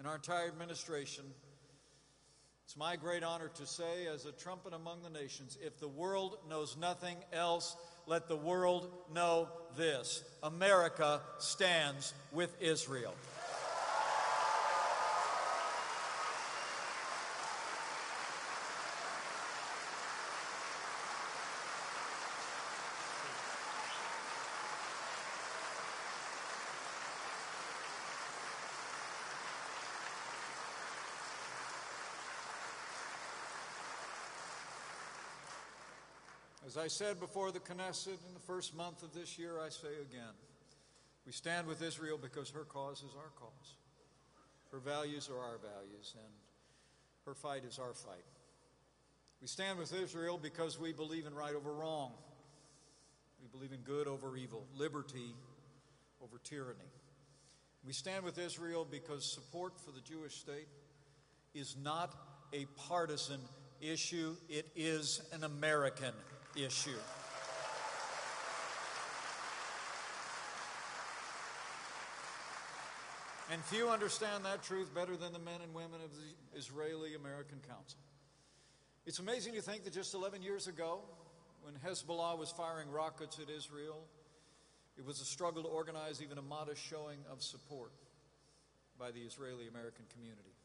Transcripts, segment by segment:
our entire administration, it's my great honor to say, as a trumpet among the nations, if the world knows nothing else, let the world know this: America stands with Israel. As I said before the Knesset in the first month of this year, I say again, we stand with Israel because her cause is our cause. Her values are our values, and her fight is our fight. We stand with Israel because we believe in right over wrong. We believe in good over evil, liberty over tyranny. We stand with Israel because support for the Jewish state is not a partisan issue, it is an American issue. And few understand that truth better than the men and women of the Israeli-American Council. It's amazing to think that just 11 years ago, when Hezbollah was firing rockets at Israel, it was a struggle to organize even a modest showing of support by the Israeli-American community.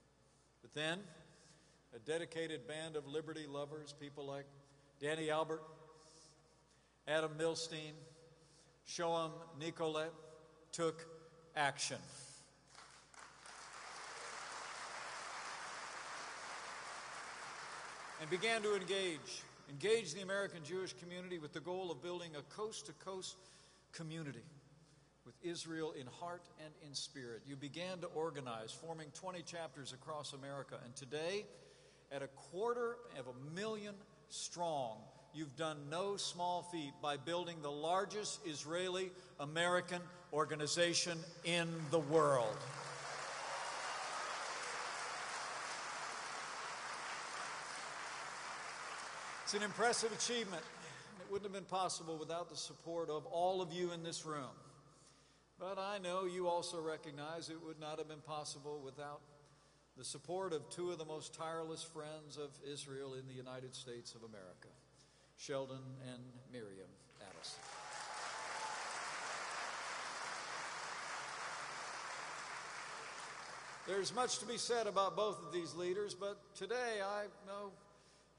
But then, a dedicated band of liberty lovers, people like Danny Albert, Adam Milstein, Shoam Nicolet, took action. And began to engage the American Jewish community with the goal of building a coast-to-coast community with Israel in heart and in spirit. You began to organize, forming 20 chapters across America, and today, at 250,000 strong, you've done no small feat by building the largest Israeli-American organization in the world. It's an impressive achievement. It wouldn't have been possible without the support of all of you in this room. But I know you also recognize it would not have been possible without the support of two of the most tireless friends of Israel in the United States of America, Sheldon and Miriam Adelson. There's much to be said about both of these leaders, but today I know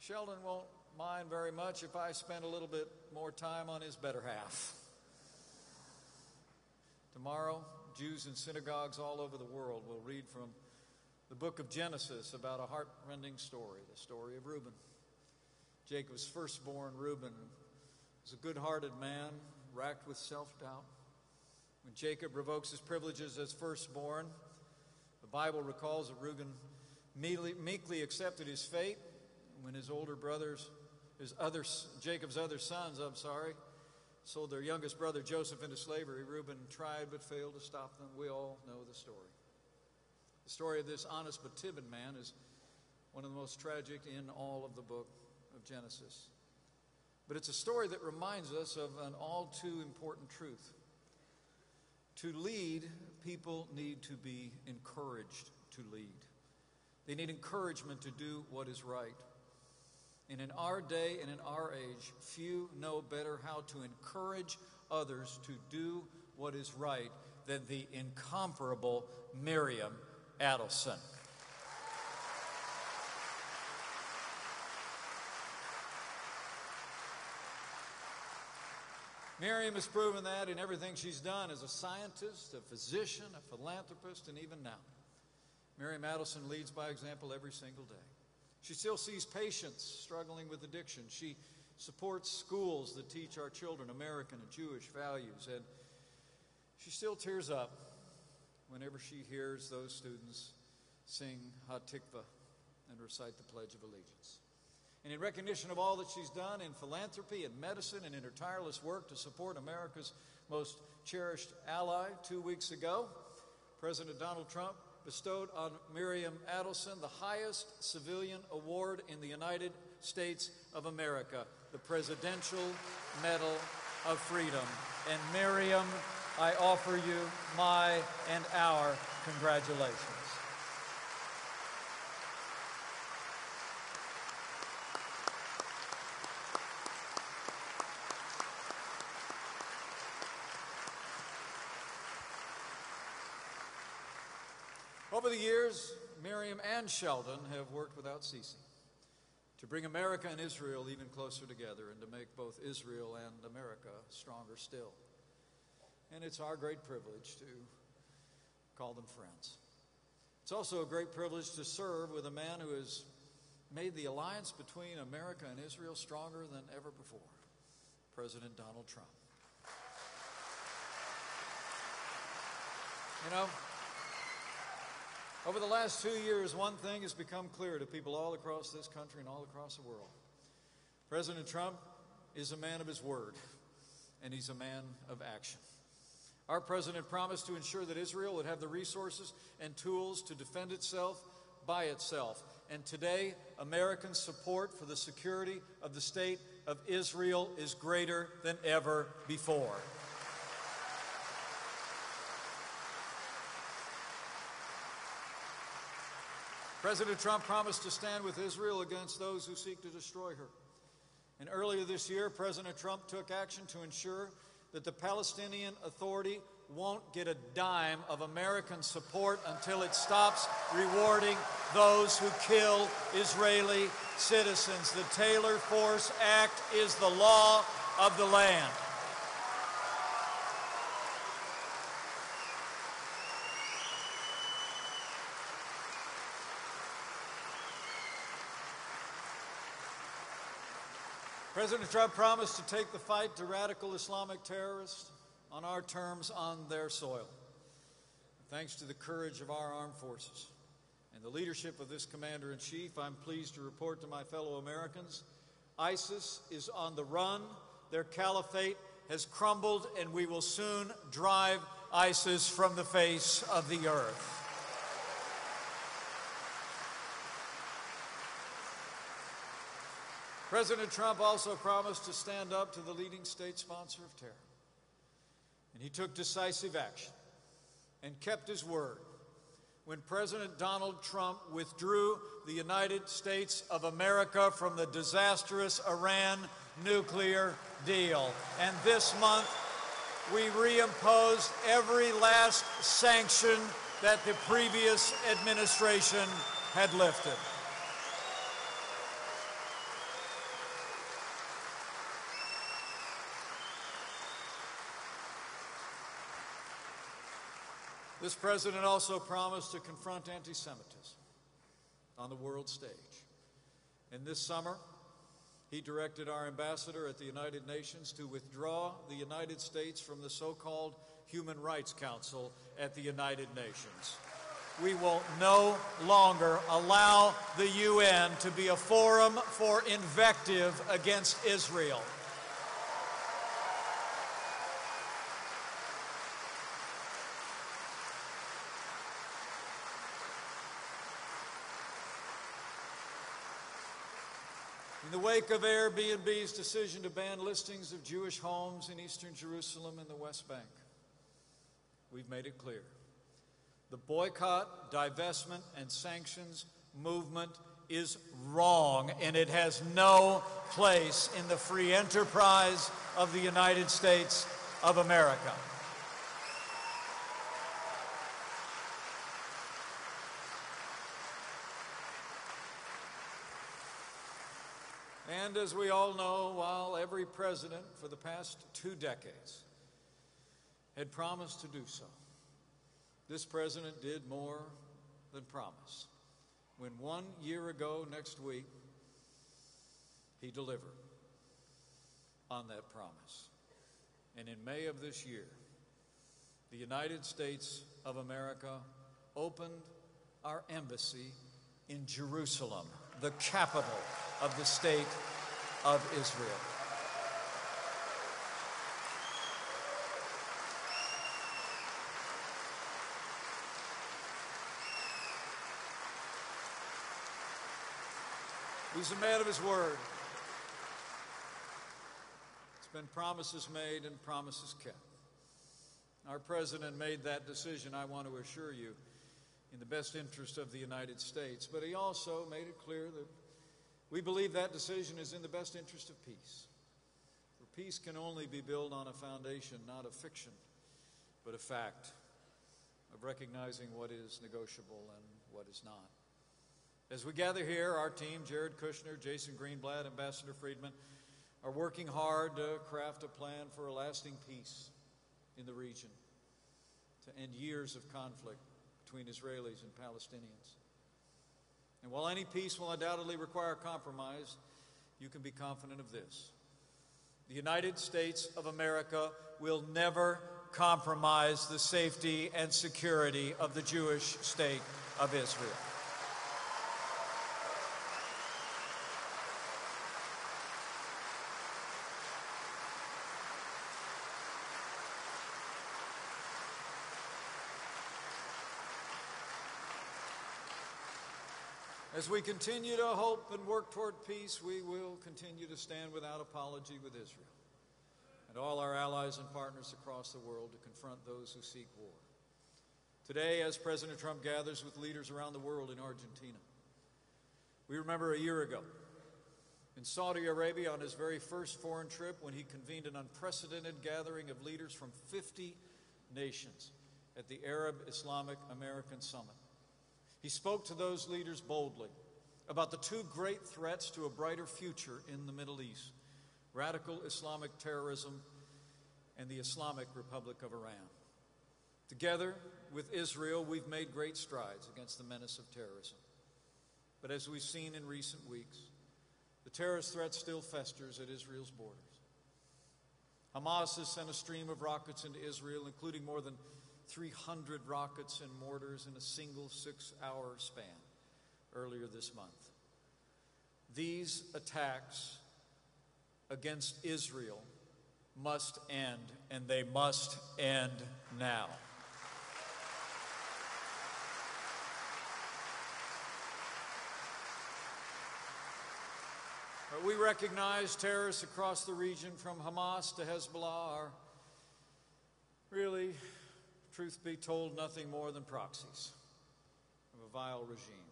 Sheldon won't mind very much if I spend a little bit more time on his better half. Tomorrow, Jews in synagogues all over the world will read from the book of Genesis about a heart-rending story, the story of Reuben. Jacob's firstborn, Reuben, was a good-hearted man, racked with self-doubt. When Jacob revokes his privileges as firstborn, the Bible recalls that Reuben meekly accepted his fate. When his older brothers, Jacob's other sons, sold their youngest brother Joseph into slavery, Reuben tried but failed to stop them. We all know the story. The story of this honest but timid man is one of the most tragic in all of the book of Genesis. But it's a story that reminds us of an all too important truth. To lead, people need to be encouraged to lead. They need encouragement to do what is right. And in our day and in our age, few know better how to encourage others to do what is right than the incomparable Miriam Adelson. Miriam has proven that in everything she's done as a scientist, a physician, a philanthropist, and even now. Miriam Adelson leads by example every single day. She still sees patients struggling with addiction. She supports schools that teach our children American and Jewish values. And she still tears up whenever she hears those students sing Hatikva and recite the Pledge of Allegiance. And in recognition of all that she's done in philanthropy and medicine and in her tireless work to support America's most cherished ally, 2 weeks ago, President Donald Trump bestowed on Miriam Adelson the highest civilian award in the United States of America, the Presidential Medal of Freedom. And Miriam, I offer you my and our congratulations. Over the years, Miriam and Sheldon have worked without ceasing to bring America and Israel even closer together and to make both Israel and America stronger still. And it's our great privilege to call them friends. It's also a great privilege to serve with a man who has made the alliance between America and Israel stronger than ever before, President Donald Trump. You know, over the last 2 years, one thing has become clear to people all across this country and all across the world. President Trump is a man of his word, and he's a man of action. Our president promised to ensure that Israel would have the resources and tools to defend itself by itself. And today, American support for the security of the state of Israel is greater than ever before. President Trump promised to stand with Israel against those who seek to destroy her. And earlier this year, President Trump took action to ensure that the Palestinian Authority won't get a dime of American support until it stops rewarding those who kill Israeli citizens. The Taylor Force Act is the law of the land. President Trump promised to take the fight to radical Islamic terrorists on our terms on their soil. Thanks to the courage of our armed forces and the leadership of this commander-in-chief, I'm pleased to report to my fellow Americans, ISIS is on the run, their caliphate has crumbled, and we will soon drive ISIS from the face of the earth. President Trump also promised to stand up to the leading state sponsor of terror. And he took decisive action and kept his word when President Donald Trump withdrew the United States of America from the disastrous Iran nuclear deal. And this month, we reimposed every last sanction that the previous administration had lifted. This president also promised to confront anti-Semitism on the world stage. And this summer, he directed our ambassador at the United Nations to withdraw the United States from the so-called Human Rights Council at the United Nations. We will no longer allow the UN to be a forum for invective against Israel. In the wake of Airbnb's decision to ban listings of Jewish homes in eastern Jerusalem and the West Bank, we've made it clear. The boycott, divestment, and sanctions movement is wrong, and it has no place in the free enterprise of the United States of America. And as we all know, while every president for the past 2 decades had promised to do so, this president did more than promise. When 1 year ago next week, he delivered on that promise. And in May of this year, the United States of America opened our embassy in Jerusalem, the capital of the state of Israel. He's a man of his word. It's been promises made and promises kept. Our president made that decision, I want to assure you, in the best interest of the United States. But he also made it clear that we believe that decision is in the best interest of peace. For peace can only be built on a foundation, not of fiction, but of fact. of recognizing what is negotiable and what is not. As we gather here, our team, Jared Kushner, Jason Greenblatt, Ambassador Friedman, are working hard to craft a plan for a lasting peace in the region, to end years of conflict between Israelis and Palestinians. And while any peace will undoubtedly require compromise, you can be confident of this: the United States of America will never compromise the safety and security of the Jewish state of Israel. As we continue to hope and work toward peace, we will continue to stand without apology with Israel and all our allies and partners across the world to confront those who seek war. Today, as President Trump gathers with leaders around the world in Argentina, we remember a year ago in Saudi Arabia on his very first foreign trip when he convened an unprecedented gathering of leaders from 50 nations at the Arab Islamic American Summit. He spoke to those leaders boldly about the two great threats to a brighter future in the Middle East: radical Islamic terrorism and the Islamic Republic of Iran. Together with Israel, we've made great strides against the menace of terrorism. But as we've seen in recent weeks, the terrorist threat still festers at Israel's borders. Hamas has sent a stream of rockets into Israel, including more than 300 rockets and mortars in a single 6-hour span earlier this month. These attacks against Israel must end, and they must end now. We recognize terrorists across the region, from Hamas to Hezbollah, are really, truth be told, nothing more than proxies of a vile regime.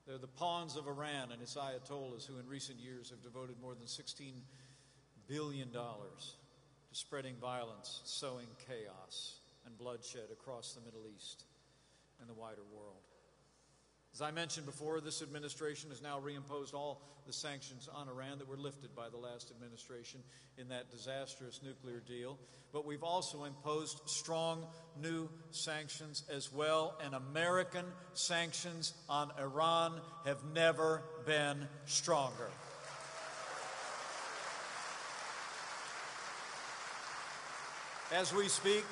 They're the pawns of Iran and its ayatollahs, who in recent years have devoted more than $16 billion to spreading violence, sowing chaos and bloodshed across the Middle East and the wider world. As I mentioned before, this administration has now reimposed all the sanctions on Iran that were lifted by the last administration in that disastrous nuclear deal. But we've also imposed strong new sanctions as well, and American sanctions on Iran have never been stronger. As we speak,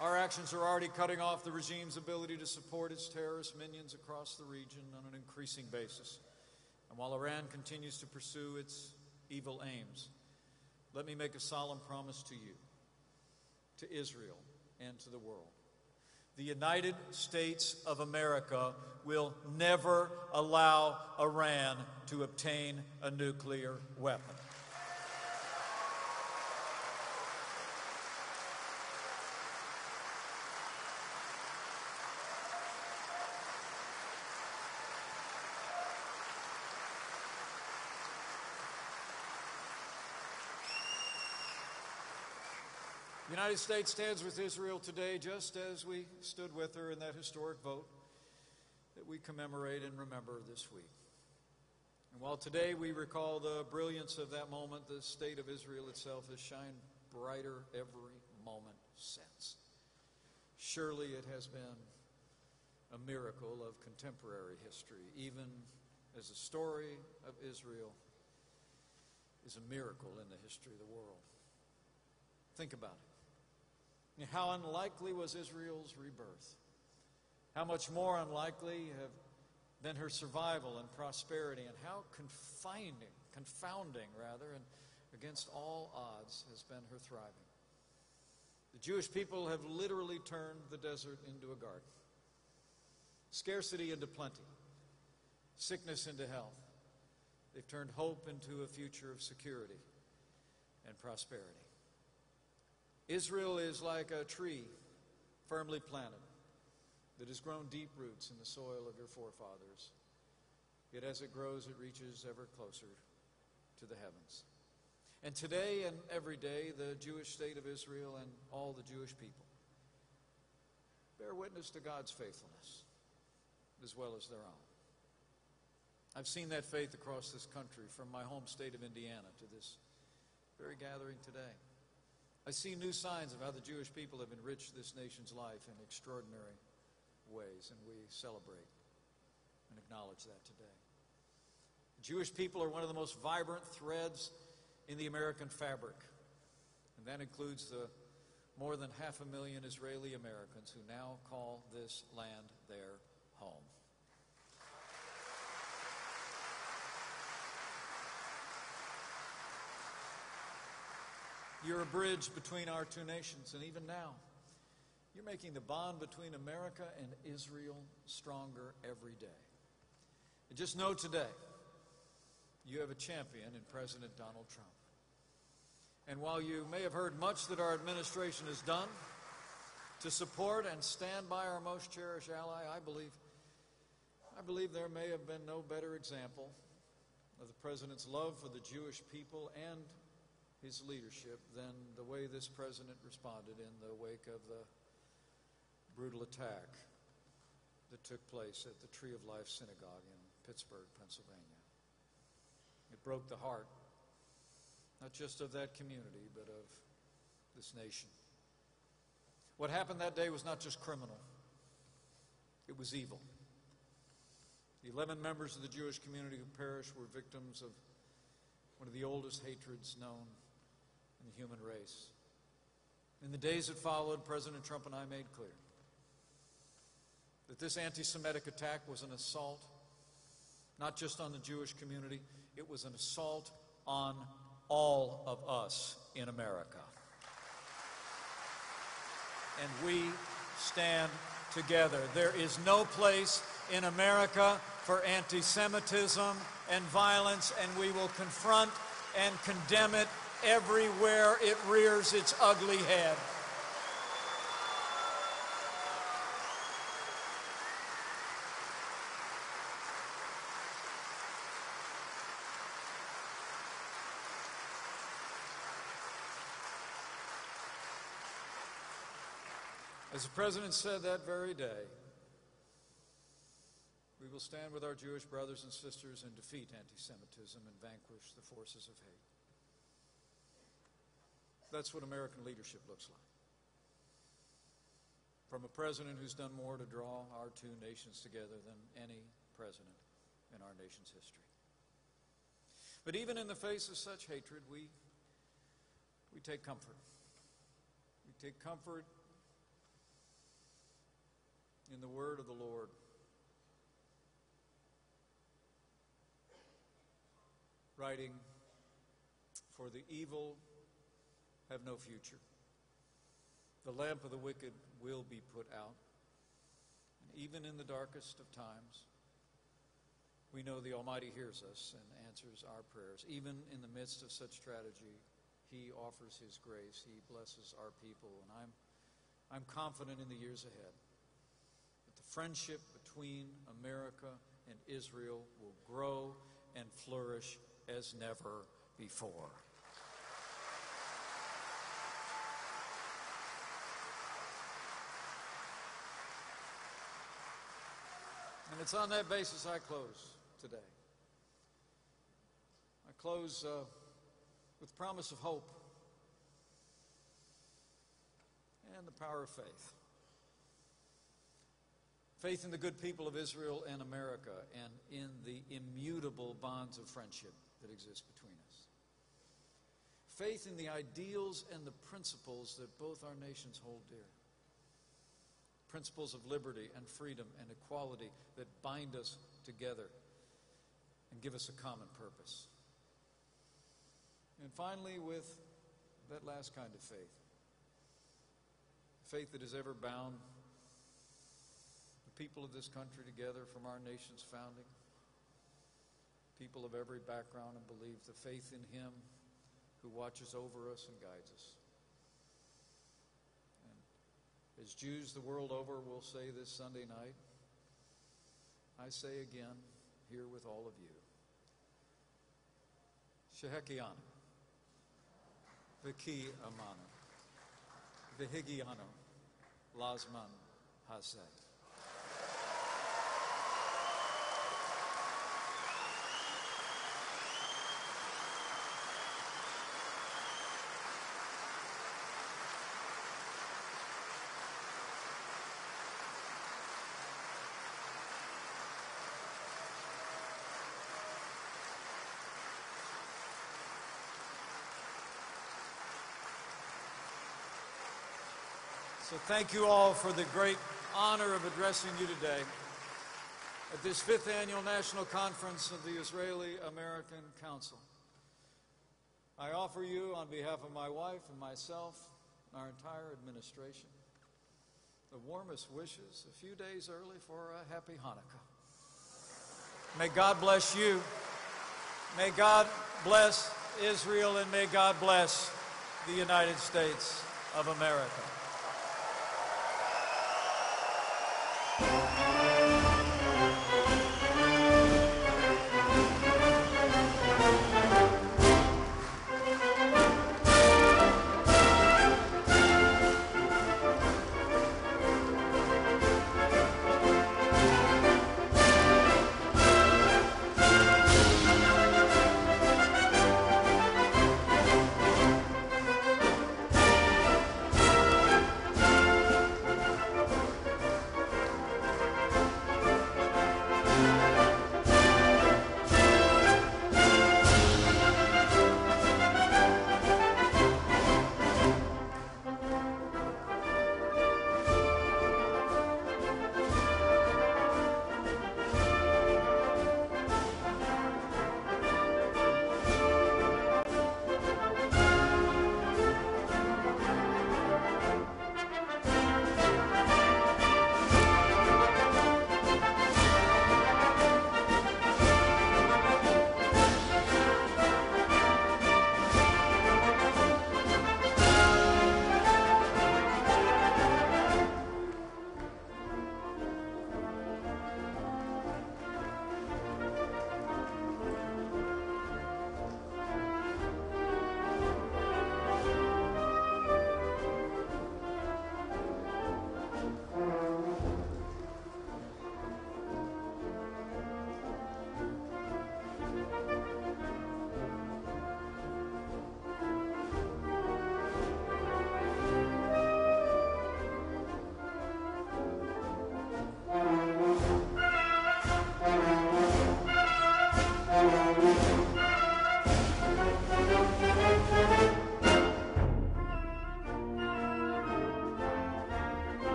our actions are already cutting off the regime's ability to support its terrorist minions across the region on an increasing basis. And while Iran continues to pursue its evil aims, let me make a solemn promise to you, to Israel, and to the world. The United States of America will never allow Iran to obtain a nuclear weapon. The United States stands with Israel today just as we stood with her in that historic vote that we commemorate and remember this week. And while today we recall the brilliance of that moment, the state of Israel itself has shined brighter every moment since. Surely it has been a miracle of contemporary history, even as the story of Israel is a miracle in the history of the world. Think about it. How unlikely was Israel's rebirth? How much more unlikely have been her survival and prosperity, and how confounding, and against all odds has been her thriving. The Jewish people have literally turned the desert into a garden, scarcity into plenty, sickness into health. They've turned hope into a future of security and prosperity. Israel is like a tree firmly planted that has grown deep roots in the soil of your forefathers. Yet as it grows, it reaches ever closer to the heavens. And today and every day, the Jewish state of Israel and all the Jewish people bear witness to God's faithfulness as well as their own. I've seen that faith across this country, from my home state of Indiana to this very gathering today. I see new signs of how the Jewish people have enriched this nation's life in extraordinary ways, and we celebrate and acknowledge that today. The Jewish people are one of the most vibrant threads in the American fabric, and that includes the more than 500,000 Israeli Americans who now call this land their home. You're a bridge between our two nations, and even now, you're making the bond between America and Israel stronger every day. And just know today, you have a champion in President Donald Trump. And while you may have heard much that our administration has done to support and stand by our most cherished ally, I believe there may have been no better example of the President's love for the Jewish people and his leadership than the way this president responded in the wake of the brutal attack that took place at the Tree of Life Synagogue in Pittsburgh, Pennsylvania. It broke the heart, not just of that community, but of this nation. What happened that day was not just criminal, it was evil. The 11 members of the Jewish community who perished were victims of one of the oldest hatreds known in the human race. In the days that followed, President Trump and I made clear that this anti-Semitic attack was an assault not just on the Jewish community, it was an assault on all of us in America. And we stand together. There is no place in America for anti-Semitism and violence, and we will confront and condemn it everywhere it rears its ugly head. As the President said that very day, we will stand with our Jewish brothers and sisters and defeat anti-Semitism and vanquish the forces of hate. That's what American leadership looks like. From a president who's done more to draw our two nations together than any president in our nation's history. But even in the face of such hatred, we take comfort. We take comfort in the word of the Lord. Writing, "For the evil have no future. The lamp of the wicked will be put out. And even in the darkest of times, we know the Almighty hears us and answers our prayers. Even in the midst of such tragedy, He offers His grace. He blesses our people. And I'm confident in the years ahead that the friendship between America and Israel will grow and flourish as never before. And it's on that basis I close today. I close with promise of hope and the power of faith. Faith in the good people of Israel and America, and in the immutable bonds of friendship that exist between us. Faith in the ideals and the principles that both our nations hold dear. Principles of liberty and freedom and equality that bind us together and give us a common purpose. And finally, with that last kind of faith, faith that has ever bound the people of this country together from our nation's founding, people of every background and belief, the faith in Him who watches over us and guides us. And as Jews the world over will say this Sunday night, I say again here with all of you, Shehekianu, V'ki amanu, V'higianu, Lazman How's that? So thank you all for the great honor of addressing you today at this 5th Annual National Conference of the Israeli-American Council. I offer you, on behalf of my wife and myself and our entire administration, the warmest wishes a few days early for a happy Hanukkah. May God bless you. May God bless Israel, and may God bless the United States of America.